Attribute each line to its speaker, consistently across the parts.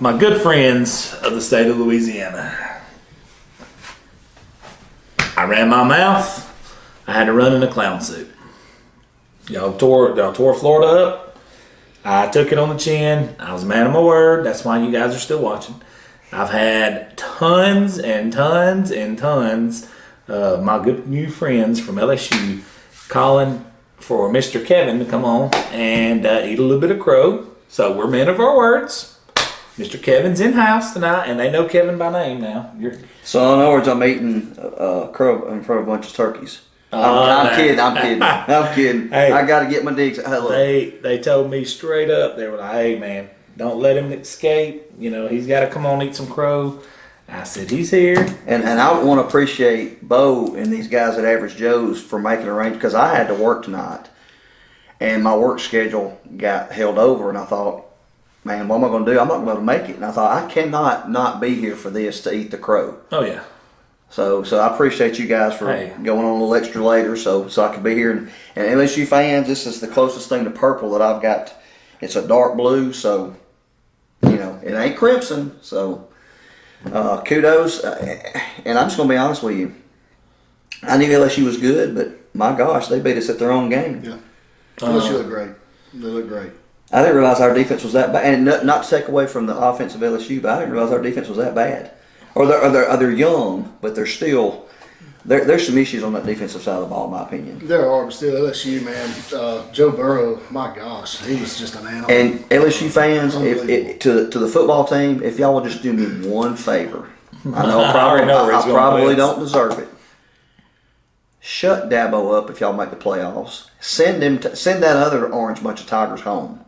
Speaker 1: my good friends of the state of Louisiana. I ran my mouth. I had to run in a clown suit. Y'all tore Florida up. I took it on the chin. I was a man of my word. That's why you guys are still watching. I've had tons and tons and tons of my good new friends from LSU calling for Mr. Kevin to come on and eat a little bit of crow. So we're men of our words. Mr. Kevin's in house tonight, and they know Kevin by name now.
Speaker 2: So in other words, I'm eating crow in front of a bunch of turkeys. I'm kidding.
Speaker 1: Hey,
Speaker 2: I got to get my digs.
Speaker 1: They told me straight up, they were like, hey man, don't let him escape. You know, he's got to come on and eat some crow. I said, he's here.
Speaker 2: And I want to appreciate Bo and these guys at Average Joe's for making arrangements, because I had to work tonight. And my work schedule got held over, and I thought, man, what am I going to do? I'm not going to make it. And I thought, I cannot not be here for this to eat the crow.
Speaker 1: Oh, yeah.
Speaker 2: So I appreciate you guys for going on a little extra later so I could be here. And LSU fans, this is the closest thing to purple that I've got. It's a dark blue, so, you know, it ain't crimson. So kudos. And I'm just going to be honest with you. I knew LSU was good, but my gosh, they beat us at their own game.
Speaker 3: Yeah. LSU look great. They look great.
Speaker 2: I didn't realize our defense was that bad. And not to take away from the offense of LSU, but I didn't realize our defense was that bad. Or they're young, but they're still there's some issues on that defensive side of the ball, in my opinion.
Speaker 3: There are, but still LSU, man. Joe Burrow, my gosh, he was just an animal.
Speaker 2: And LSU fans, to the football team, if y'all will just do me one favor, I know I probably don't deserve it. Shut Dabo up if y'all make the playoffs. Send that other orange bunch of Tigers home.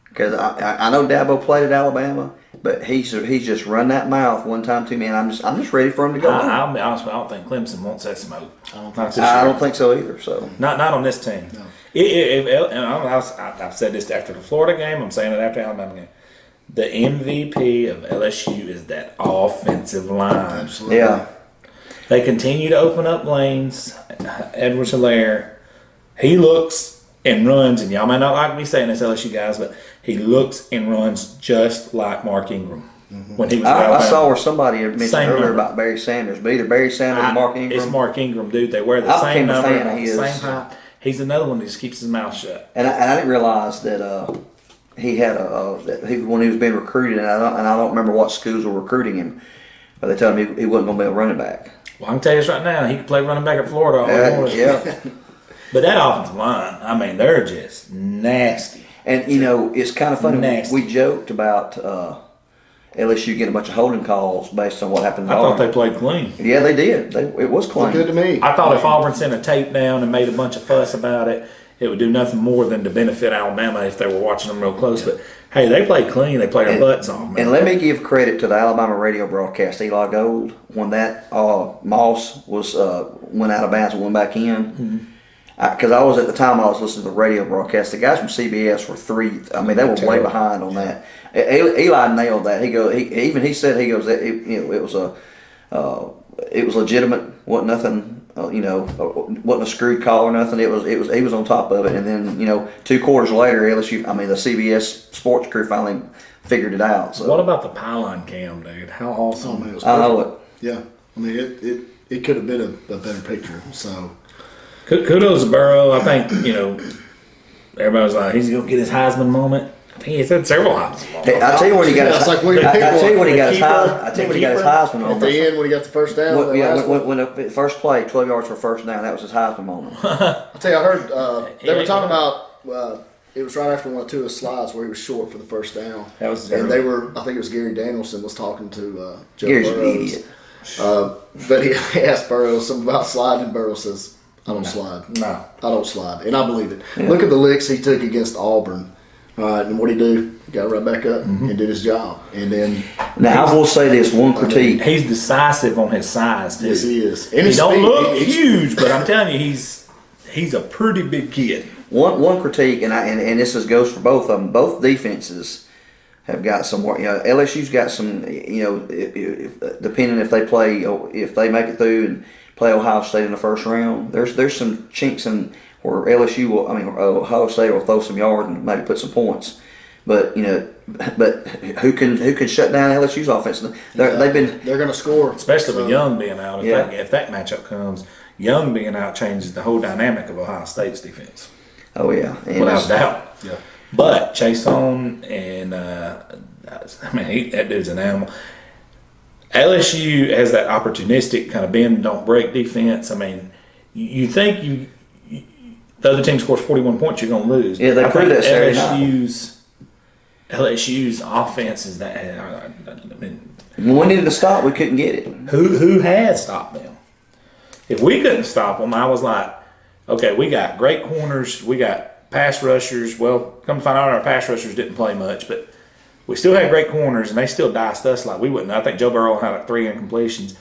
Speaker 2: Because I know Dabo played at Alabama, but he's just run that mouth one time too many, and I'm just ready for him to go.
Speaker 1: I'll be honest with you, I don't think Clemson wants that smoke.
Speaker 2: I don't think so either. So
Speaker 1: not on this team. No. And I've said this after the Florida game. I'm saying it after the Alabama game. The MVP of LSU is that offensive line.
Speaker 3: Absolutely.
Speaker 2: Yeah.
Speaker 1: They continue to open up lanes. Edwards-Helaire, he looks and runs, and y'all may not like me saying this, LSU guys, but he looks and runs just like Mark Ingram when he was.
Speaker 2: I saw where somebody had mentioned earlier about Barry Sanders, but either Barry Sanders or Mark Ingram.
Speaker 1: It's Mark Ingram, dude. They wear the same number, same height. He's another one that just keeps his mouth shut.
Speaker 2: And I didn't realize that he had when he was being recruited, and I don't remember what schools were recruiting him, but they told him he wasn't going to be a running back.
Speaker 1: Well, I can tell you this right now, he could play running back at Florida.
Speaker 2: Yeah.
Speaker 1: But that offensive line, I mean, they're just nasty.
Speaker 2: And, you know, it's kind of funny.
Speaker 1: Nasty.
Speaker 2: We joked about LSU getting a bunch of holding calls based on what happened to Auburn.
Speaker 1: I thought they played clean.
Speaker 2: Yeah, they did. It was clean.
Speaker 3: Looked good to me.
Speaker 1: I thought if Auburn sent a tape down and made a bunch of fuss about it, it would do nothing more than to benefit Alabama if they were watching them real close. But, hey, they played clean. They played their butts off, man.
Speaker 2: And let me give credit to the Alabama radio broadcast, Eli Gold, when that Moss was went out of bounds and went back in.
Speaker 1: Mm-hmm.
Speaker 2: Because I was at the time I was listening to the radio broadcast. The guys from CBS were they were way behind on that. Eli nailed that. He goes. He said it was legitimate. Wasn't nothing. Wasn't a screwed call or nothing. He was on top of it. And then 2 quarters later, LSU. I mean, the CBS sports crew finally figured it out. So.
Speaker 1: What about the pylon cam, dude? How awesome!
Speaker 3: Oh, man, it was
Speaker 2: I know it.
Speaker 3: Yeah, I mean it could have been a better picture. So.
Speaker 1: Kudos to Burrow. I think, everybody's like, he's going to get his Heisman moment. I think he's had several Heisman moments.
Speaker 2: Hey, I tell you when he got his Heisman moment.
Speaker 3: At the end when he got the first down.
Speaker 2: When the first play, 12 yards for first down, that was his Heisman moment.
Speaker 3: I tell you, I heard they were talking about it was right after one or two of the slides where he was short for the first down.
Speaker 1: That was
Speaker 3: and they were. I think it was Gary Danielson was talking to Joe
Speaker 2: Gary's
Speaker 3: Burrows.
Speaker 2: an idiot.
Speaker 3: But he asked Burrow something about sliding, and Burrow says, I don't slide.
Speaker 1: No.
Speaker 3: I don't slide. And I believe it. Yeah. Look at the licks he took against Auburn. All right, and what did he do? He got right back up and did his job. And then.
Speaker 2: Now, I will say this one critique.
Speaker 1: He's decisive on his size, too.
Speaker 3: Yes, he is. And
Speaker 1: he don't look huge, but I'm telling you, he's a pretty big kid.
Speaker 2: One critique, and this goes for both of them. Both defenses have got some more. LSU's got some. Depending if they make it through and play Ohio State in the first round, there's some chinks in where Ohio State will throw some yards and maybe put some points. But who can shut down LSU's offense? They're
Speaker 3: going to score,
Speaker 1: especially with Young being out.
Speaker 2: Yeah.
Speaker 1: If that matchup comes, Young being out changes the whole dynamic of Ohio State's defense.
Speaker 2: Oh yeah, and
Speaker 1: Without doubt.
Speaker 3: Yeah.
Speaker 1: But Chase on and that dude's an animal. LSU has that opportunistic kind of bend don't break defense. I mean, you think the other team scores 41 points, you're going to lose.
Speaker 2: Yeah, they proved that Saturday
Speaker 1: LSU's offense is that. I mean,
Speaker 2: when we needed to stop, we couldn't get it.
Speaker 1: Who had stopped them? If we couldn't stop them, I was like, okay, we got great corners, we got pass rushers. Well, come to find out, our pass rushers didn't play much, but we still had great corners, and they still diced us like we wouldn't. I think Joe Burrow had like 3 incompletions.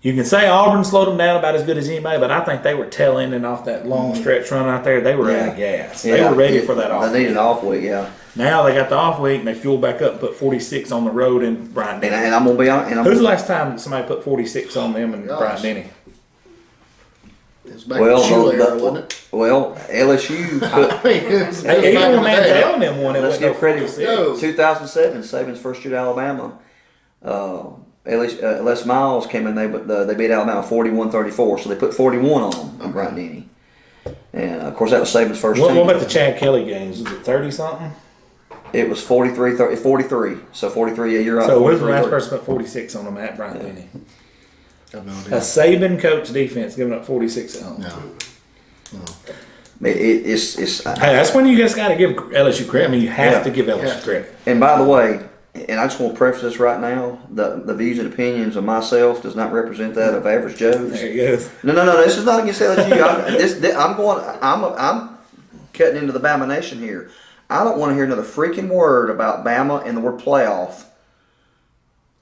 Speaker 1: You can say Auburn slowed them down about as good as anybody, but I think they were tail ending off that long stretch run out there. They were out of gas. They were ready for that off week.
Speaker 2: They needed an off week, yeah.
Speaker 1: Now they got the off week, and they fueled back up and put 46 on the road in Bryant Denny.
Speaker 2: And I'm going to be on.
Speaker 1: Who's the last time somebody put 46 on them in Bryant Denny?
Speaker 3: It was back in the shoe era, wasn't it?
Speaker 2: Well, LSU put.
Speaker 1: Even when Manziel them won, it
Speaker 2: Let's
Speaker 1: was
Speaker 2: give credit.
Speaker 1: 46.
Speaker 2: 2007, Saban's first year at Alabama. Les Miles came in. They beat Alabama 41-34, so they put 41 on them in Bryant Denny. And of course, that was Saban's first team.
Speaker 1: What about the Chad Kelly games? Was it 30 something?
Speaker 2: It was 43. So 43 a year out.
Speaker 1: So who's the last person put 46 on them at Bryant Denny?
Speaker 3: I have no
Speaker 1: A
Speaker 3: idea.
Speaker 1: Saban coach defense giving up 46 at home.
Speaker 3: No.
Speaker 2: It's
Speaker 1: Hey, that's when you just got to give LSU credit. I mean, you have to give LSU credit.
Speaker 2: And by the way, and I just want to preface this right now: the views and opinions of myself does not represent that of average Joes.
Speaker 1: There you go.
Speaker 2: No. This is not against LSU. I'm cutting into the Bama Nation here. I don't want to hear another freaking word about Bama and the word playoff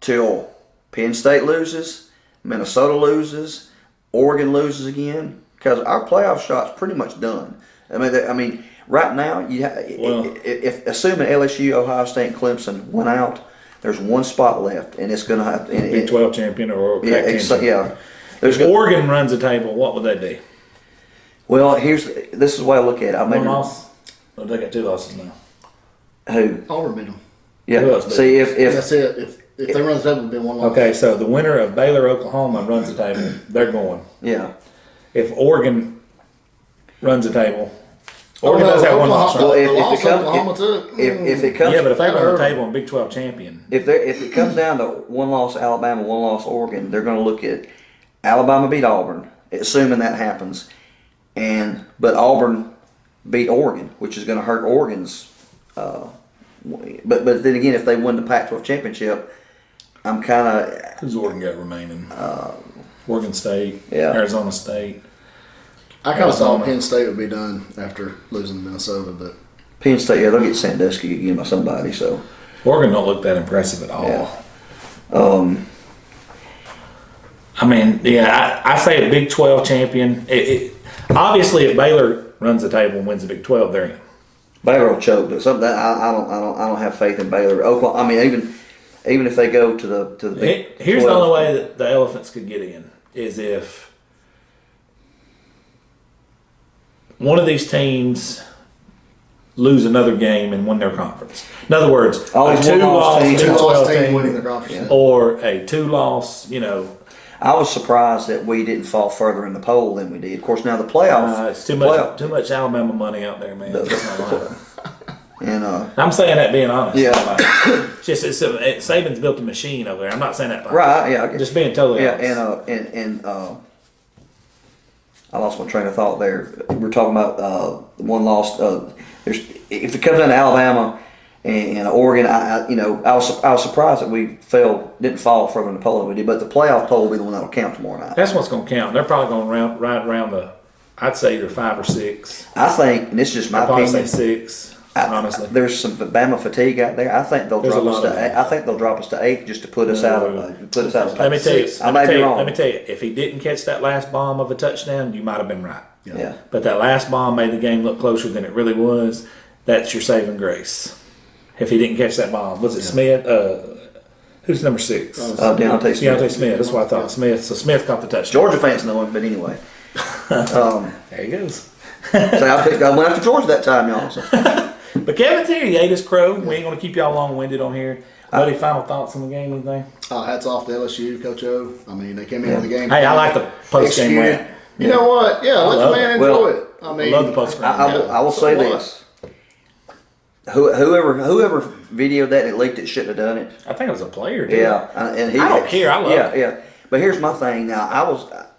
Speaker 2: till Penn State loses, Minnesota loses, Oregon loses again, because our playoff shot's pretty much done. I mean, right now, if assuming LSU, Ohio State, and Clemson went out, there's one spot left, and it's going to have
Speaker 1: Big 12 champion or Pac-10 champion.
Speaker 2: There's
Speaker 1: If Oregon runs the table, what would they be?
Speaker 2: Well, this is the way I look at it.
Speaker 1: One loss? Oh, they got 2 losses now.
Speaker 2: Who?
Speaker 3: Auburn beat them.
Speaker 2: Yeah.
Speaker 1: Who else beat
Speaker 2: See, if
Speaker 3: That's it. If they run the table, it would be one loss.
Speaker 1: Okay, so the winner of Baylor, Oklahoma runs the table. They're going.
Speaker 2: yeah.
Speaker 1: If Oregon runs the table, Oregon does have one loss, right?
Speaker 2: Well,
Speaker 3: Oklahoma took.
Speaker 2: If it comes,
Speaker 1: Yeah, but if they run the table and Big 12 champion,
Speaker 2: if it comes down to one loss Alabama, one loss Oregon, they're going to look at Alabama beat Auburn, assuming that happens, but Auburn beat Oregon, which is going to hurt Oregon's. But then again, if they win the Pac-12 championship, I'm kind of.
Speaker 1: who's Oregon got remaining? Oregon State,
Speaker 2: Yeah.
Speaker 1: Arizona State.
Speaker 3: I kind of thought Penn State would be done after losing to Minnesota, but
Speaker 2: Penn State, yeah, they'll get Sandusky again by somebody. So
Speaker 1: Oregon don't look that impressive at all.
Speaker 2: Yeah.
Speaker 1: I mean, yeah, I say a Big 12 champion. Obviously, if Baylor runs the table and wins the Big 12, they're in.
Speaker 2: Baylor will choke, but something that I don't have faith in Baylor. Oklahoma. I mean, even if they go to the Big
Speaker 1: Here's
Speaker 2: 12,
Speaker 1: the only way that the Elephants could get in is if one of these teams lose another game and win their conference. In other words, a 2-loss Big 12 team
Speaker 3: winning the conference,
Speaker 1: or a 2-loss,
Speaker 2: I was surprised that we didn't fall further in the poll than we did. Of course, now the playoff.
Speaker 1: it's too much Alabama money out there, man.
Speaker 2: And
Speaker 1: I'm saying that being honest.
Speaker 2: Yeah.
Speaker 1: It's just Saban's built a machine over there. I'm not saying that.
Speaker 2: right, yeah,
Speaker 1: Just being totally honest.
Speaker 2: and I lost my train of thought there. We're talking about one loss. If it comes down to Alabama and Oregon, I was surprised that we didn't fall further in the poll than we did. But the playoff poll will be the one that'll count tomorrow night.
Speaker 1: That's what's going to count. They're probably going to ride around I'd say either 5 or 6.
Speaker 2: I think, and this is just my
Speaker 1: I'd probably
Speaker 2: opinion.
Speaker 1: say 6. Honestly,
Speaker 2: there's some Bama fatigue out there. I think they'll drop us to 8 just to put us out.
Speaker 1: Let me tell you.
Speaker 2: I may be wrong.
Speaker 1: Let me tell you. If he didn't catch that last bomb of a touchdown, you might have been right.
Speaker 2: Yeah.
Speaker 1: But that last bomb made the game look closer than it really was. That's your saving grace. If he didn't catch that bomb, was it Smith? Who's number 6?
Speaker 2: Deontay Smith.
Speaker 1: Deontay Smith. That's what I thought. Smith. So Smith caught the touchdown.
Speaker 2: Georgia fans know him, but anyway.
Speaker 1: There he goes.
Speaker 2: So I went after Georgia that time, y'all. So.
Speaker 1: But Kevin Terry ate his crow. We ain't going to keep y'all long-winded on here. Buddy, final thoughts on the game, anything?
Speaker 3: Hats off to LSU, Coach O. I mean, they came in with the game.
Speaker 1: Hey, I like the post-game rant.
Speaker 3: You know what? Yeah, let the man enjoy it. I mean,
Speaker 1: I love the post-game rant.
Speaker 2: I will say this. Whoever videoed that and leaked it shouldn't have done it.
Speaker 1: I think it was a player, dude.
Speaker 2: Yeah, and
Speaker 1: I don't care. I love it.
Speaker 2: Yeah. But here's my thing. Now,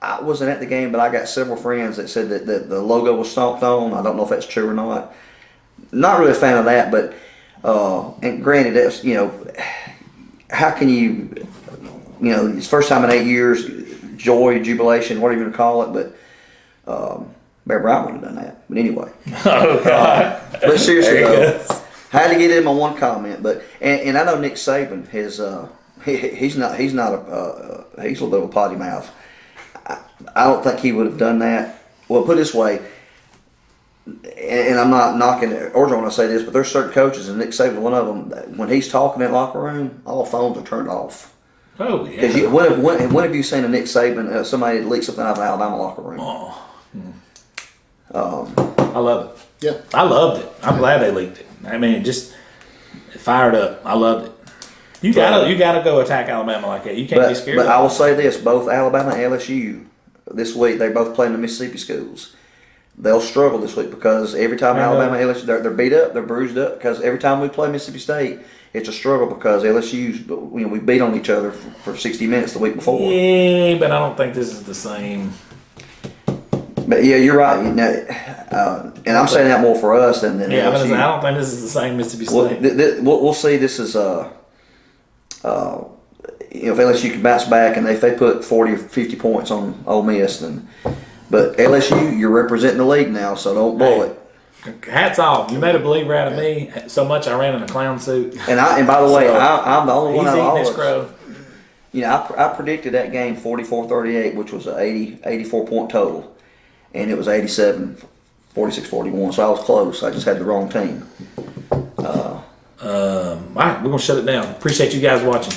Speaker 2: I wasn't at the game, but I got several friends that said that the logo was stomped on. I don't know if that's true or not. Not really a fan of that, but and granted, that's how can you it's first time in 8 years, joy, jubilation, whatever you want to call it, but Bear Bryant would have done that. But anyway.
Speaker 1: Oh, God.
Speaker 2: But seriously, though, I had to get in my one comment. But and I know Nick Saban, he's a little bit of a potty mouth. I don't think he would have done that. Well, put it this way, and I'm not knocking Orgeron when I say this, but there's certain coaches, and Nick Saban, one of them, when he's talking in that locker room, all phones are turned off.
Speaker 1: Oh, yeah.
Speaker 2: Because when have you seen a Nick Saban, somebody leak something out of an Alabama locker room?
Speaker 1: Oh. I love it.
Speaker 3: Yeah.
Speaker 1: I loved it. I'm glad they leaked it. I mean, it fired up. I loved it. You gotta go attack Alabama like that. You can't be scared.
Speaker 2: But I will say this: both Alabama and LSU this week, they both play in the Mississippi schools. They'll struggle this week because every time Alabama and LSU, they're beat up, they're bruised up. Because every time we play Mississippi State, it's a struggle because LSU, we beat on each other for 60 minutes the week before.
Speaker 1: Yeah, but I don't think this is the same.
Speaker 2: But yeah, you're right. And I'm saying that more for us than LSU.
Speaker 1: I don't think this is the same Mississippi State.
Speaker 2: We'll see. This is if LSU can bounce back and if they put 40 or 50 points on Ole Miss, then. But LSU, you're representing the league now, so don't blow it.
Speaker 1: Hats off! You made a believer out of me so much. I ran in a clown suit.
Speaker 2: And by the way, I'm the only one out of all of
Speaker 1: us.
Speaker 2: I predicted that game 44-38, which was an 84 point total, and it was 87, 46-41. So I was close. I just had the wrong team.
Speaker 1: All right, we're gonna shut it down. Appreciate you guys watching.